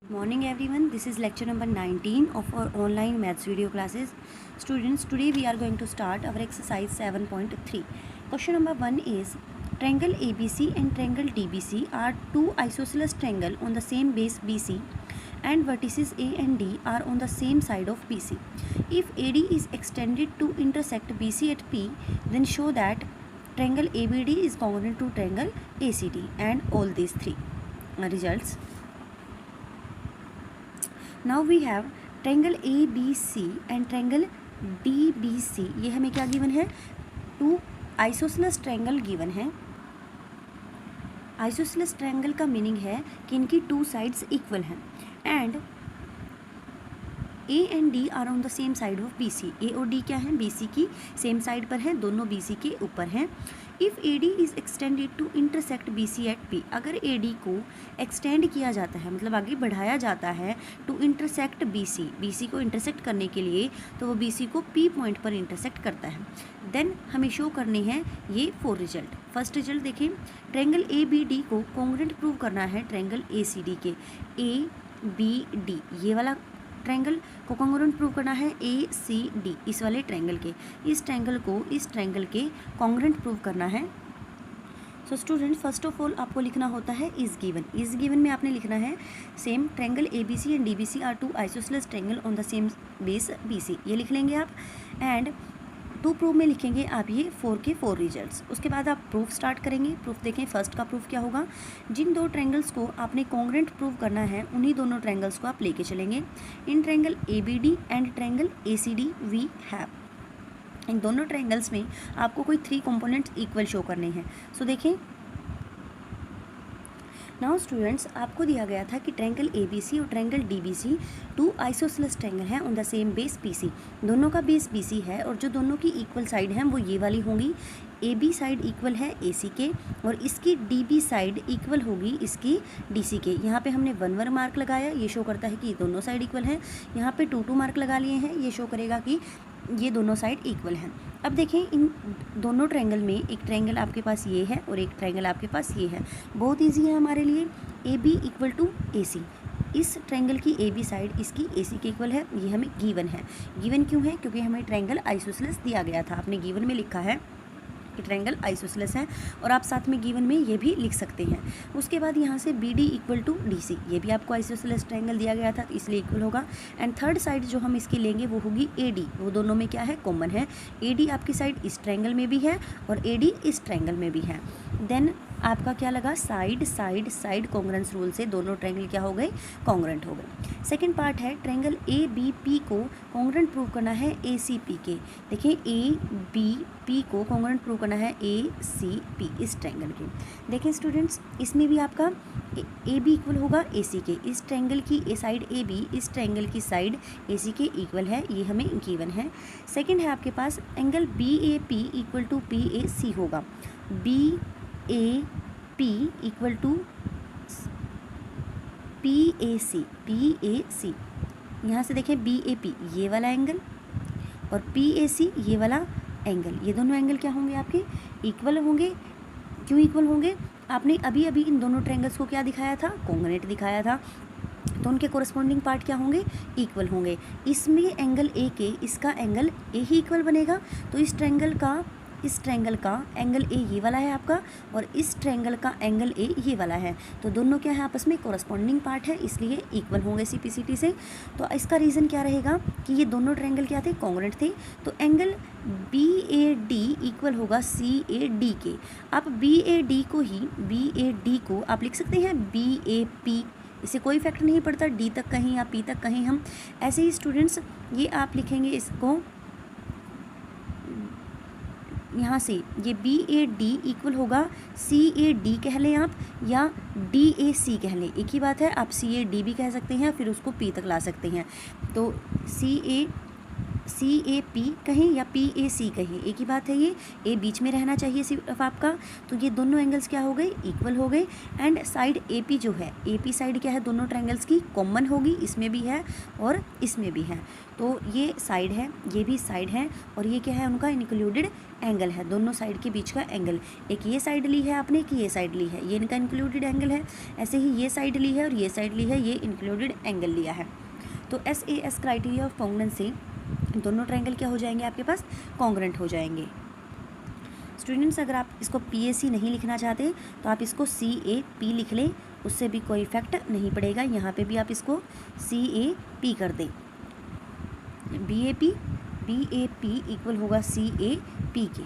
Morning everyone, this is lecture number 19 of our online maths video classes. Students, today we are going to start our exercise 7.3. Question number 1 is triangle ABC and triangle DBC are two isosceles triangle on the same base BC and vertices A and D are on the same side of BC. If AD is extended to intersect BC at P, then show that triangle ABD is congruent to triangle ACD and all these three results. Now we have triangle A B C and triangle D B C. ये हमें क्या given है? Two isosceles triangle given है. Isosceles triangle का meaning है कि इनकी two sides equal हैं and A and D are on the same side of B C. A और डी क्या है? बी सी की सेम साइड पर हैं, दोनों बी सी के ऊपर हैं. If A D is extended to intersect B C at P, अगर ए डी को एक्सटेंड किया जाता है मतलब आगे बढ़ाया जाता है टू इंटरसेक्ट बी सी को इंटरसेक्ट करने के लिए, तो वो बी सी को पी पॉइंट पर इंटरसेक्ट करता है. देन हमें शो करने हैं ये 4 रिजल्ट. फर्स्ट रिजल्ट देखें, ट्रायंगल ए बी डी को कॉन्ग्रुएंट प्रूव करना है ट्रायंगल ए सी डी के. ए बी डी ये वाला ट्रायंगल को कॉन्ग्रुएंट प्रूव करना है ए सी डी इस वाले ट्रायंगल के. इस ट्रायंगल को इस ट्रायंगल के कॉन्ग्रुएंट प्रूव करना है. So student, first of all आपको लिखना होता है इज गिवन में आपने लिखना है same triangle A B C and D B C are two isosceles triangle on the same base B C. ये लिख लेंगे आप. एंड टू प्रूव में लिखेंगे आप ये 4 के 4 रिजल्ट्स. उसके बाद आप प्रूफ स्टार्ट करेंगे. प्रूफ देखें, फर्स्ट का प्रूफ क्या होगा? जिन दो ट्रायंगल्स को आपने कॉन्ग्रुएंट प्रूव करना है उन्हीं दोनों ट्रायंगल्स को आप लेके चलेंगे. In triangle A B D and triangle A C D we have, इन दोनों ट्रायंगल्स में आपको कोई 3 कंपोनेंट्स इक्वल शो करने हैं. सो देखें, नाउ स्टूडेंट्स, आपको दिया गया था कि ट्रायंगल ए बी सी और triangle D B C two isosceles triangle हैं on the same base B C. दोनों का बेस बी सी है और जो दोनों की इक्वल साइड हैं वो ये वाली होंगी. ए बी साइड इक्वल है ए सी के और इसकी डी बी साइड इक्वल होगी इसकी डी सी के. यहाँ पे हमने 1 मार्क लगाया, ये शो करता है कि दोनों साइड इक्वल हैं. यहाँ पे 2 मार्क लगा लिए हैं, ये शो करेगा कि ये दोनों साइड इक्वल हैं. अब देखें, इन दोनों ट्रायंगल में एक ट्रायंगल आपके पास ये है और एक ट्रायंगल आपके पास ये है. बहुत इजी है हमारे लिए. ए बी इक्वल टू ए सी, इस ट्रायंगल की ए बी साइड इसकी ए सी के इक्वल है. ये हमें गिवन है. गिवन क्यों है? क्योंकि हमें ट्रायंगल आइसोसेलेस दिया गया था. आपने गिवन में लिखा है कि ट्रायंगल आइसोसेलेस है और आप साथ में गिवन में ये भी लिख सकते हैं. उसके बाद यहाँ से B D equal to D C, ये भी आपको आइसोसेलेस ट्रायंगल दिया गया था तो इसलिए इक्वल होगा. एंड थर्ड साइड जो हम इसकी लेंगे वो होगी ए डी. वो दोनों में क्या है? कॉमन है. ए डी आपकी साइड इस ट्रायंगल में भी है और ए डी इस ट्रायंगल में भी है. देन आपका क्या लगा? Side side side congruence rule से दोनों ट्रायंगल क्या हो गए? कॉन्ग्रुएंट हो गए. सेकेंड पार्ट है ट्रायंगल ए बी पी को कॉन्ग्रुएंट प्रूव करना है ए सी पी के. देखिए, ए बी पी को कॉन्ग्रुएंट प्रूव करना है ए सी पी इस ट्रायंगल के. देखें स्टूडेंट्स, इसमें भी आपका ए बी इक्वल होगा ए सी के. इस ट्रायंगल की ए साइड ए बी इस ट्रायंगल की साइड ए सी के इक्वल है, ये हमें गिवन है. सेकेंड है आपके पास angle B A P equal to P A C होगा. B A P equal to P A C. यहाँ से देखें, बी ए पी ये वाला एंगल और पी ए सी ये वाला एंगल, ये दोनों एंगल क्या होंगे? आपके इक्वल होंगे. क्यों इक्वल होंगे? आपने अभी अभी इन दोनों ट्रायंगल्स को क्या दिखाया था? कॉन्ग्रुएंट दिखाया था. तो उनके कोरस्पॉन्डिंग पार्ट क्या होंगे? इक्वल होंगे. इसमें एंगल ए के इसका एंगल ए ही इक्वल बनेगा. तो इस ट्रायंगल का एंगल ए ये वाला है आपका और इस ट्रायंगल का एंगल ए ये वाला है. तो दोनों क्या है? आपस में कोरस्पॉन्डिंग पार्ट है, इसलिए इक्वल होंगे सी पी सी टी से. तो इसका रीज़न क्या रहेगा कि ये दोनों ट्रायंगल क्या थे? कॉन्ग्रुएंट थे. तो angle B A D equal होगा सी ए डी के. आप बी ए डी को आप लिख सकते हैं बी ए पी. इससे कोई इफेक्ट नहीं पड़ता, डी तक कहीं या पी तक कहीं हम ऐसे ही स्टूडेंट्स ये आप लिखेंगे इसको यहाँ से. ये बी ए डी इक्वल होगा सी ए डी कह लें आप या डी ए सी कह लें, एक ही बात है. आप सी ए डी भी कह सकते हैं, फिर उसको पी तक ला सकते हैं. तो सी ए सी ए पी कहें या पी ए सी कहें, एक ही बात है, ये ए बीच में रहना चाहिए सिर्फ आपका। तो ये दोनों एंगल्स क्या हो गए, इक्वल हो गए। एंड साइड ए पी जो है, ए पी साइड क्या है, दोनों ट्रायंगल्स की कॉमन होगी, इसमें भी है और इसमें भी है। तो ये साइड है, ये भी साइड है, और ये क्या है, उनका इंक्लूडेड एंगल है, दोनों साइड के बीच का एंगल। एक ये साइड ली है आपने, कि ये साइड ली है, ये इनका इंक्लूडेड एंगल है। ऐसे ही ये साइड ली है और ये साइड ली है, ये इंक्लूडेड एंगल लिया है। तो SAS क्राइटेरिया ऑफ कॉन्ग्रुएंस से दोनों ट्रायंगल क्या हो जाएंगे आपके पास, कॉन्ग्रुएंट हो जाएंगे। स्टूडेंट्स, अगर आप इसको PAC नहीं लिखना चाहते तो आप इसको CAP लिख लें, उससे भी कोई इफेक्ट नहीं पड़ेगा। यहाँ पे भी आप इसको CAP कर दें, BAP इक्वल होगा CAP के।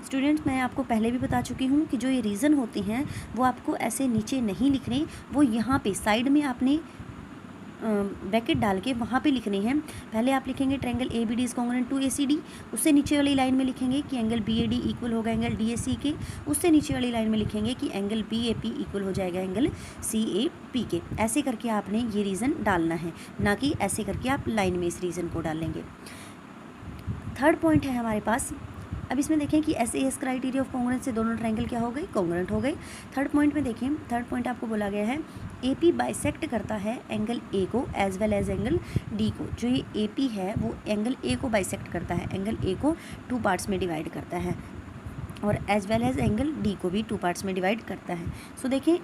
स्टूडेंट्स, मैं आपको पहले भी बता चुकी हूँ कि जो ये रीज़न होते हैं वो आपको ऐसे नीचे नहीं लिखने, वो यहाँ पे साइड में आपने ब्रैकेट डाल के वहाँ पे लिखने हैं। पहले आप लिखेंगे triangle ABD is congruent to ACD, उससे नीचे वाली लाइन में लिखेंगे कि एंगल BAD इक्वल होगा एंगल DAC के, उससे नीचे वाली लाइन में लिखेंगे कि एंगल BAP इक्वल हो जाएगा एंगल CAP के। ऐसे करके आपने ये रीज़न डालना है, ना कि ऐसे करके आप लाइन में इस रीज़न को डालेंगे। थर्ड पॉइंट है हमारे पास, अब इसमें देखें कि SAS क्राइटेरिया ऑफ कॉन्ग्रुएंस से दोनों ट्रायंगल क्या हो गए, कॉन्ग्रुएंट हो गए। थर्ड पॉइंट में देखें, थर्ड पॉइंट आपको बोला गया है AP बाइसेक्ट करता है एंगल A को as well as angle D को। जो ये AP है वो एंगल A को बाइसेक्ट करता है, एंगल A को 2 पार्ट्स में डिवाइड करता है, और as well as angle D को भी 2 पार्ट्स में डिवाइड करता है। सो देखें,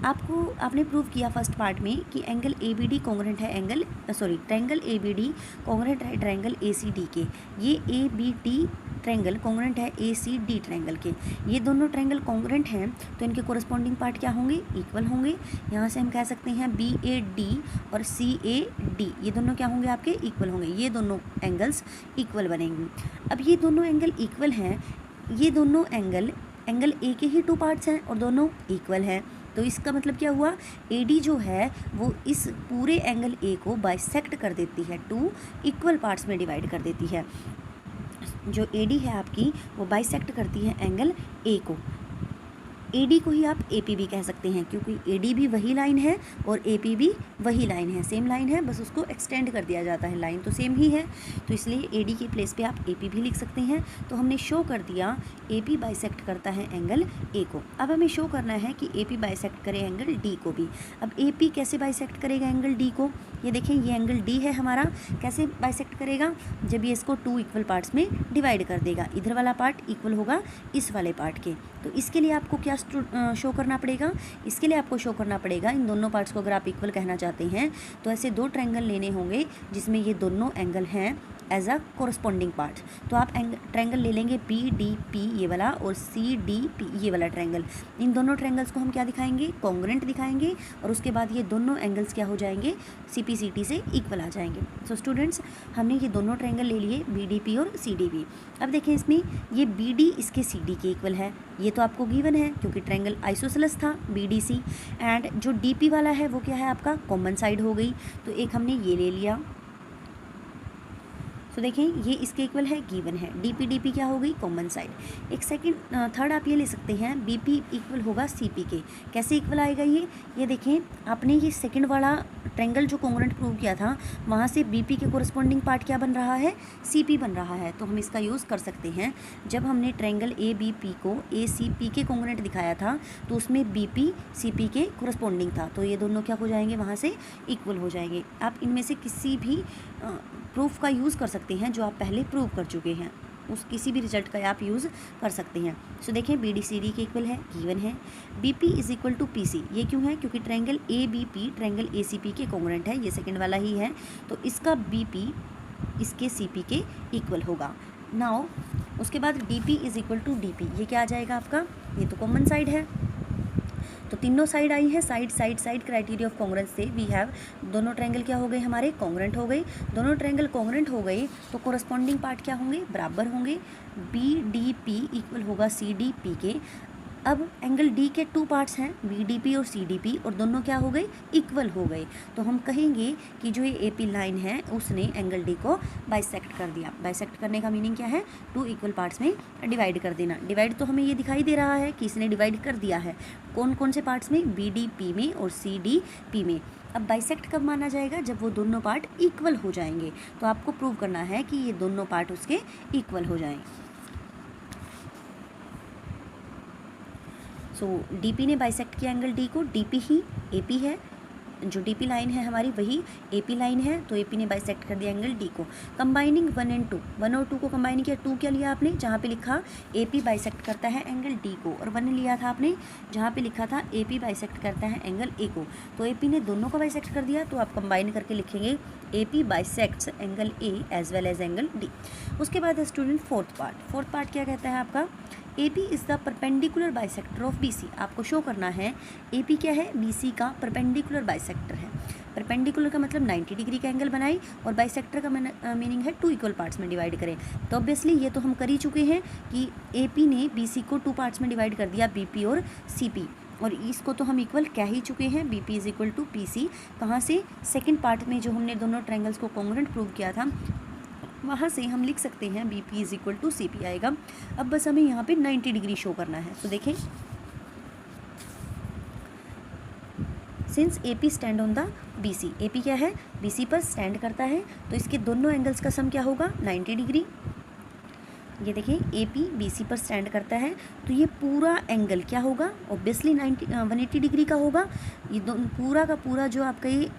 आपने प्रूव किया फर्स्ट पार्ट में कि एंगल ABD कॉन्ग्रुएंट है ट्रायंगल ABD कॉन्ग्रुएंट है ट्रायंगल ACD के। ये ABD ट्रायंगल कॉन्ग्रुएंट है ACD ट्रायंगल के। ये दोनों ट्रायंगल कॉन्ग्रुएंट हैं तो इनके कोरस्पॉन्डिंग पार्ट क्या होंगे, इक्वल होंगे। यहाँ से हम कह सकते हैं BAD और CAD ये दोनों क्या होंगे, आपके इक्वल होंगे। ये दोनों एंगल्स इक्वल बनेंगे। अब ये दोनों एंगल इक्वल हैं, ये दोनों एंगल A के ही 2 पार्ट्स हैं और दोनों इक्वल हैं। तो इसका मतलब क्या हुआ, AD जो है वो इस पूरे एंगल A को बाइसेक्ट कर देती है, 2 इक्वल पार्ट्स में डिवाइड कर देती है। जो AD है आपकी वो बाइसेक्ट करती है एंगल A को। AD को ही आप AP भी कह सकते हैं, क्योंकि AD भी वही लाइन है और AP भी वही लाइन है, सेम लाइन है, बस उसको एक्सटेंड कर दिया जाता है, लाइन तो सेम ही है। तो इसलिए AD की प्लेस पे आप AP भी लिख सकते हैं। तो हमने शो कर दिया AP बाइसेक्ट करता है एंगल A को। अब हमें शो करना है कि AP बाइसेक्ट करे एंगल D को भी। अब AP कैसे बाइसेक्ट करेगा एंगल D को, ये देखें, ये एंगल D है हमारा, कैसे बाइसेक्ट करेगा, जब ये इसको 2 इक्वल पार्ट्स में डिवाइड कर देगा। इधर वाला पार्ट इक्वल होगा इस वाले पार्ट के। तो इसके लिए आपको क्या शो करना पड़ेगा, इसके लिए आपको शो करना पड़ेगा इन दोनों पार्ट्स को अगर आप इक्वल कहना चाहते हैं तो ऐसे 2 ट्रायंगल लेने होंगे जिसमें ये दोनों एंगल हैं एज अ कोरस्पॉन्डिंग पार्ट। तो आप ट्रायंगल ले लेंगे BDP ये वाला और CDP ये वाला ट्रायंगल। इन दोनों ट्रायंगल्स को हम क्या दिखाएंगे, कॉन्ग्रुएंट दिखाएंगे, और उसके बाद ये दोनों एंगल्स क्या हो जाएंगे, CPCT से इक्वल आ जाएंगे। सो स्टूडेंट्स, हमने ये दोनों ट्रायंगल ले लिए BDP और CDP। अब देखें इसमें ये BD इसके CD के इक्वल है, ये तो आपको गिवन है क्योंकि ट्रायंगल आइसोसेलेस था BDC। एंड जो DP वाला है वो क्या है आपका, कॉमन साइड हो गई, तो एक हमने ये ले लिया। तो देखें ये इसके इक्वल है, गिवन है। DP क्या हो गई, कॉमन साइड। एक सेकंड थर्ड आप ये ले सकते हैं BP इक्वल होगा CP के। कैसे इक्वल आएगा ये देखें, आपने ये सेकंड वाला ट्रायंगल जो कॉन्ग्रुएंट प्रूव किया था वहाँ से BP के कोरस्पॉन्डिंग पार्ट क्या बन रहा है, CP बन रहा है। तो हम इसका यूज़ कर सकते हैं। जब हमने ट्रायंगल ABP को ACP के कॉन्ग्रुएंट दिखाया था तो उसमें BP CP के कोरस्पॉन्डिंग था, तो ये दोनों क्या हो जाएंगे, वहाँ से इक्वल हो जाएंगे। आप इनमें से किसी भी प्रूफ का यूज़ कर सकते हैं जो आप पहले प्रूव कर चुके हैं, उस किसी भी रिजल्ट का आप यूज़ कर सकते हैं। सो देखें BDCD के इक्वल है, गिवन है। BP is equal to PC, ये क्यों है, क्योंकि ट्रायंगल ABP ट्रायंगल ACP के कॉन्ग्रुएंट है, ये सेकंड वाला ही है, तो इसका BP इसके CP के इक्वल होगा। नाउ उसके बाद DP is equal to DP, ये क्या आ जाएगा आपका, ये तो कॉमन साइड है। तो तीनों साइड आई है, साइड क्राइटेरिया ऑफ कॉन्ग्रुएंस से वी हैव, दोनों ट्रायंगल क्या हो गए हमारे, कॉन्ग्रुएंट हो गए। दोनों ट्रायंगल कॉन्ग्रुएंट हो गए तो कोरस्पॉन्डिंग पार्ट क्या होंगे, बराबर होंगे। BDP इक्वल होगा CDP के। अब एंगल डी के 2 पार्ट्स हैं, बीडीपी और सीडीपी, और दोनों क्या हो गए, इक्वल हो गए। तो हम कहेंगे कि जो ये एपी लाइन है उसने एंगल डी को बाइसेक्ट कर दिया। बाइसेक्ट करने का मीनिंग क्या है, 2 इक्वल पार्ट्स में डिवाइड कर देना। डिवाइड तो हमें ये दिखाई दे रहा है कि इसने डिवाइड कर दिया है। कौन कौन से पार्ट्स में, बीडीपी में और सीडीपी में। अब बाइसेक्ट कब माना जाएगा, जब वो दोनों पार्ट इक्वल हो जाएंगे। तो आपको प्रूव करना है कि ये दोनों पार्ट उसके इक्वल हो जाएं। सो डीपी ने बाइसेक्ट किया एंगल डी को, डीपी ही एपी है, जो डीपी लाइन है हमारी वही एपी लाइन है, तो एपी ने बाइसेक्ट कर दिया एंगल डी को। कंबाइनिंग 1 और 2, 1 और 2 को कंबाइन किया, 2 क्या लिया आपने, जहाँ पे लिखा एपी बाइसेक्ट करता है एंगल डी को, और 1 लिया था आपने जहाँ पे लिखा था एपी बाइसेक्ट करता है एंगल ए को। तो एपी ने दोनों का बाइसेक्ट कर दिया, तो आप कंबाइन करके लिखेंगे AP bisects angle A as well as angle D. उसके बाद स्टूडेंट फोर्थ पार्ट क्या कहता है आपका, AP is the perpendicular bisector of BC। आपको शो करना है AP क्या है, BC का परपेंडिकुलर बाइसेक्टर है। परपेंडिकुलर का मतलब 90 डिग्री का एंगल बनाई, और बाइसेक्टर का मीनिंग है 2 इक्वल पार्ट्स में डिवाइड करें। तो ऑब्वियसली ये तो हम कर ही चुके हैं कि AP ने BC को 2 पार्ट्स में डिवाइड कर दिया, BP और CP, और इसको तो हम इक्वल कह ही चुके हैं, BP is equal to PC। कहाँ से, सेकेंड पार्ट में जो हमने दोनों ट्रायंगल्स को कॉन्ग्रुएंट प्रूव किया था, वहाँ से हम लिख सकते हैं BP is equal to CP आएगा। अब बस हमें यहाँ पे 90 डिग्री शो करना है। तो देखें, since AP stand on the BC, AP क्या है, BC पर स्टैंड करता है, तो इसके दोनों एंगल्स का सम क्या होगा, 90 डिग्री। ये देखिए AP BC पर स्टैंड करता है, तो ये पूरा एंगल क्या होगा, ऑब्वियसली 180 डिग्री का होगा। ये पूरा का पूरा जो आपका ये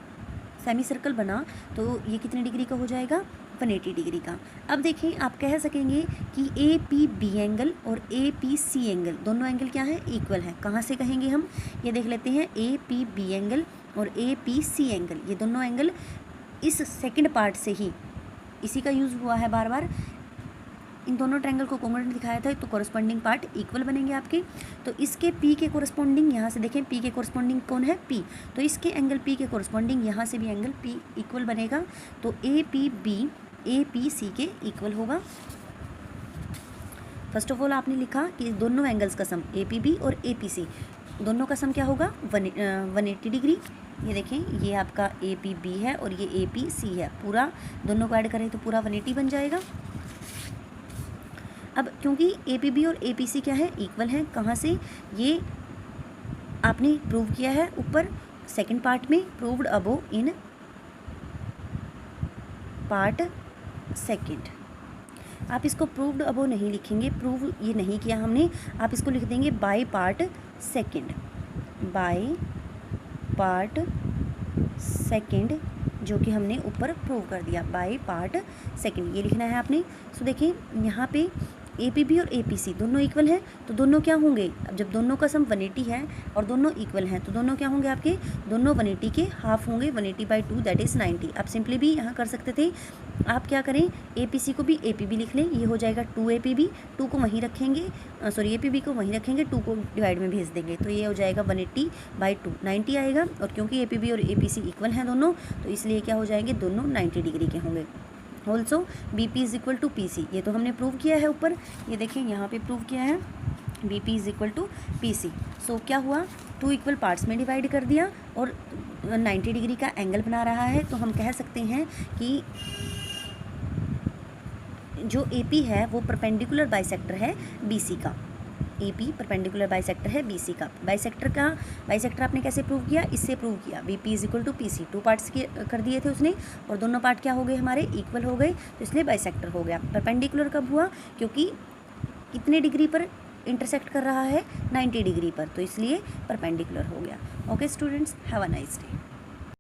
सेमी सर्कल बना, तो ये कितने डिग्री का हो जाएगा, 180 डिग्री का। अब देखें, आप कह सकेंगे कि APB एंगल और APC एंगल, दोनों एंगल क्या है, इक्वल है। कहाँ से कहेंगे हम, ये देख लेते हैं, APB एंगल और APC एंगल, ये दोनों एंगल इस सेकंड पार्ट से ही, इसी का यूज़ हुआ है बार बार। इन दोनों ट्रायंगल को कॉन्ग्रुएंट दिखाया था, तो कॉरस्पॉन्डिंग पार्ट इक्वल बनेंगे आपके। तो इसके P के कॉरस्पॉन्डिंग, यहाँ से देखें P के कॉरस्पॉन्डिंग कौन है, P, तो इसके एंगल P के कॉरस्पॉन्डिंग यहाँ से भी एंगल P इक्वल बनेगा। तो APB APC के इक्वल होगा। फर्स्ट ऑफ ऑल आपने लिखा कि दोनों एंगल्स का सम APB और APC, दोनों का सम क्या होगा, 180 डिग्री। ये देखें, ये आपका APB है और ये APC है, पूरा दोनों को ऐड करें तो पूरा 180 बन जाएगा। अब क्योंकि APB और APC क्या है, इक्वल हैं, कहाँ से, ये आपने प्रूव किया है ऊपर सेकंड पार्ट में, proved above in part second. आप इसको प्रूव्ड अबो नहीं लिखेंगे, प्रूव ये नहीं किया हमने, आप इसको लिख देंगे by part second, by part second, जो कि हमने ऊपर प्रूव कर दिया, बाय पार्ट सेकंड, ये लिखना है आपने। सो देखिए यहाँ पे APB और APC दोनों इक्वल हैं, तो दोनों क्या होंगे, अब जब दोनों का सम 180 है और दोनों इक्वल हैं, तो दोनों क्या होंगे आपके, दोनों 180 के हाफ होंगे, 180/2 दैट इज़ 90। आप सिंपली भी यहाँ कर सकते थे, आप क्या करें, APC को भी APB लिख लें, ये हो जाएगा 2 APB, 2 को वहीं रखेंगे, सॉरी APB को वहीं रखेंगे, 2 को डिवाइड में भेज देंगे, तो ये हो जाएगा 180/2, 90 आएगा। और क्योंकि APB और APC इक्वल हैं दोनों, तो इसलिए क्या हो जाएंगे, दोनों 90 डिग्री के होंगे। Also BP is equal to PC, ये तो हमने प्रूव किया है ऊपर, ये देखें यहाँ पे प्रूव किया है, BP is equal to PC। So क्या हुआ, 2 इक्वल पार्ट्स में डिवाइड कर दिया और 90 डिग्री का एंगल बना रहा है। तो हम कह सकते हैं कि जो AP है वो परपेंडिकुलर बाइसेक्टर है BC का, AP परपेंडिकुलर बाइसेक्टर है BC का। बाइसेक्टर आपने कैसे प्रूव किया, इससे प्रूव किया, BP is equal to PC, 2 parts के कर दिए थे उसने, और दोनों पार्ट क्या हो गए हमारे, इक्वल हो गए, तो इसलिए बाइसेक्टर हो गया। परपेंडिकुलर कब हुआ, क्योंकि कितने डिग्री पर इंटरसेक्ट कर रहा है, 90 डिग्री पर, तो इसलिए परपेंडिकुलर हो गया। Okay students, have a nice day.